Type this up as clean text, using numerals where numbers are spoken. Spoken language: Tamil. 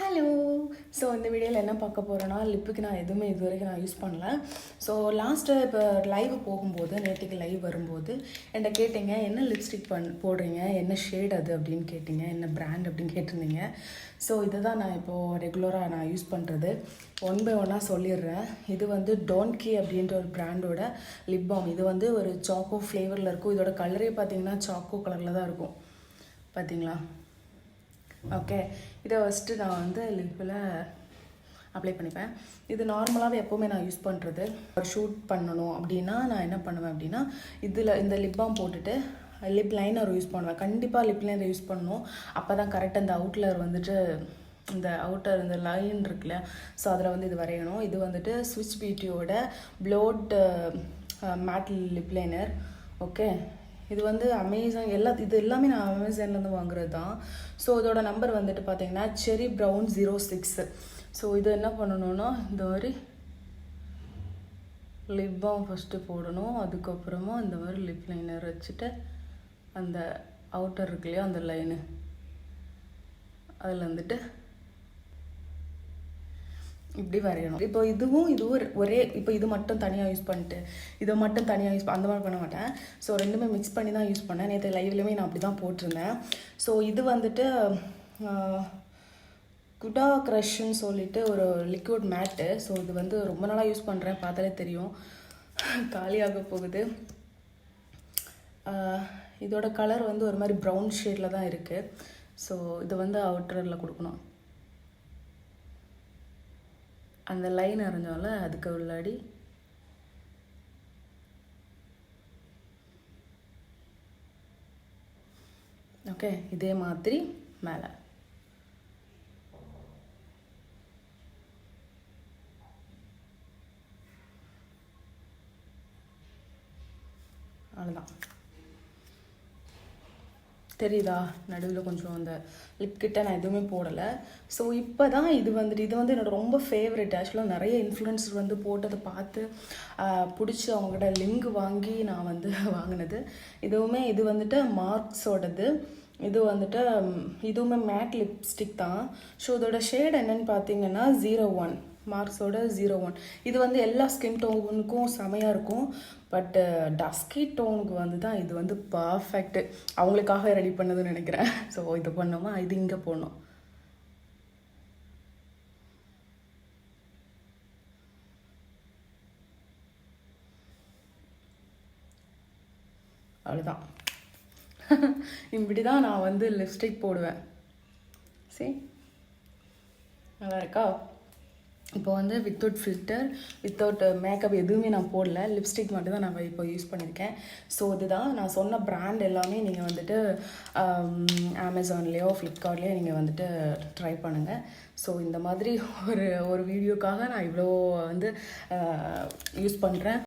ஹலோ. ஸோ இந்த வீடியோவில் என்ன பார்க்க போகிறேன்னா, லிப்புக்கு நான் எதுவுமே இது வரைக்கும் நான் யூஸ் பண்ணல. ஸோ லாஸ்ட்டு இப்போ லைவ் போகும்போது, நேற்றுக்கு லைவ் வரும்போது என்கிட்ட கேட்டிங்க, என்ன லிப்ஸ்டிக் போடுறீங்க, என்ன ஷேட் அது அப்படின்னு கேட்டிங்க, என்ன பிராண்ட் அப்படின்னு கேட்டிருந்தீங்க. ஸோ இதை தான் நான் இப்போது ரெகுலராக நான் யூஸ் பண்ணுறது. ஒன் பை ஒன்னாக சொல்லிடுறேன். இது வந்து டோன்கி அப்படின்ற ஒரு பிராண்டோட லிப் பாம். இது வந்து ஒரு சாக்கோ ஃப்ளேவரில் இருக்கும். இதோட கலரே பார்த்தீங்கன்னா சாக்கோ கலரில் தான் இருக்கும். பார்த்தீங்களா? ஓகே, இதை ஃபஸ்ட்டு நான் வந்து லிப்பில் அப்ளை பண்ணிப்பேன். இது நார்மலாகவே எப்போவுமே நான் யூஸ் பண்ணுறது. ஒரு ஷூட் பண்ணணும் அப்படின்னா நான் என்ன பண்ணுவேன் அப்படின்னா, இந்த லிப் பாம் போட்டுட்டு லிப் லைனர் யூஸ் பண்ணுவேன். கண்டிப்பாக லிப் லைனர் யூஸ் பண்ணணும். அப்போ தான் கரெக்டாக இந்த அவுட்லர் வந்துட்டு இந்த லைன் இருக்குல்ல, ஸோ அதில் வந்து இது வரையணும். இது வந்துட்டு ஸ்விட்ச் பியூட்டியோட ப்ளோட் மேட் லிப் லைனர். ஓகே, இது வந்து அமேசான் இது எல்லாமே நான் அமேசான்லேருந்து வாங்குறது தான். ஸோ இதோட நம்பர் வந்துட்டு பார்த்தீங்கன்னா செரி ப்ரௌன் 06. ஸோ இது என்ன பண்ணணும்னா, இந்த மாதிரி லிப் பாம் ஃபஸ்ட்டு போடணும். அதுக்கப்புறமா இந்த மாதிரி லிப் லைனர் வச்சுட்டு அந்த அவுட்டர் இருக்கு இல்லையா, அந்த லைனு அதில் வந்துட்டு இப்படி வரையணும். இப்போ இதுவும் ஒரே, இப்போ இது மட்டும் தனியாக யூஸ் பண்ணிட்டு இதை மட்டும் தனியாக அந்த மாதிரி பண்ண மாட்டேன். ஸோ ரெண்டுமே மிக்ஸ் பண்ணி தான் யூஸ் பண்ணேன். நேற்று லைவ்லேயுமே நான் அப்படி தான் போட்டிருந்தேன். ஸோ இது வந்துட்டு குடா க்ரஷ்ன்னு சொல்லிட்டு ஒரு லிக்விட் மேட்டு. ஸோ இது வந்து ரொம்ப நாளாக யூஸ் பண்ணுறேன், பார்த்தாலே தெரியும் காலியாக போகுது. இதோட கலர் வந்து ஒரு மாதிரி ப்ரௌன் ஷேடில் தான் இருக்குது. ஸோ இதை வந்து அவுட்டரில் கொடுக்கணும். அந்த லைன் அரைஞ்சோம்ல, அதுக்கு உள்ளாடி ஓகே, இதே மாதிரி மேலே அவ்வளோதான். தெரியுதா? நடுவில் கொஞ்சம் அந்த லிப் கிட்ட நான் எதுவுமே போடலை. ஸோ இப்போ தான் இது வந்து என்னோடய ரொம்ப ஃபேவரெட். ஆக்சுவலாக நிறைய இன்ஃப்ளூயன்சர் வந்து போட்டதை பார்த்து பிடிச்சி அவங்ககிட்ட லிங்க் வாங்கி நான் வந்து வாங்கினது. இது வந்துட்டு மார்க்ஸோடது. இது வந்துட்டு இதுவுமே மேட் லிப்ஸ்டிக் தான். ஸோ இதோட ஷேட் என்னன்னு பார்த்தீங்கன்னா 01, மார்க்ஸோட 01. இது வந்து எல்லா ஸ்கின் டோனுக்கும் செமையாக இருக்கும். பட்டு டஸ்கி டோனுக்கு வந்து தான் இது வந்து பர்ஃபெக்ட்டு. அவங்களுக்காக ரெடி பண்ணதுன்னு நினைக்கிறேன். ஸோ இது பண்ணோமா, இது இங்கே போடணும். அவ்வளோதான். இப்படி தான் நான் வந்து லிப்ஸ்டிக் போடுவேன். சரி, நல்லா இருக்கா? இப்போ வந்து வித்தவுட் ஃபில்டர், வித்தவுட் மேக்கப் எதுவுமே நான் போடல. லிப்ஸ்டிக் மட்டும் தான் நான் இப்போ யூஸ் பண்ணியிருக்கேன். ஸோ இதுதான் நான் சொன்ன பிராண்ட் எல்லாமே நீங்கள் வந்துட்டு அமேசான்லேயோ ஃப்ளிப்கார்ட்லேயோ நீங்கள் வந்துட்டு ட்ரை பண்ணுங்கள். ஸோ இந்த மாதிரி ஒரு வீடியோக்காக நான் இவ்வளோ வந்து யூஸ் பண்ணுறேன்.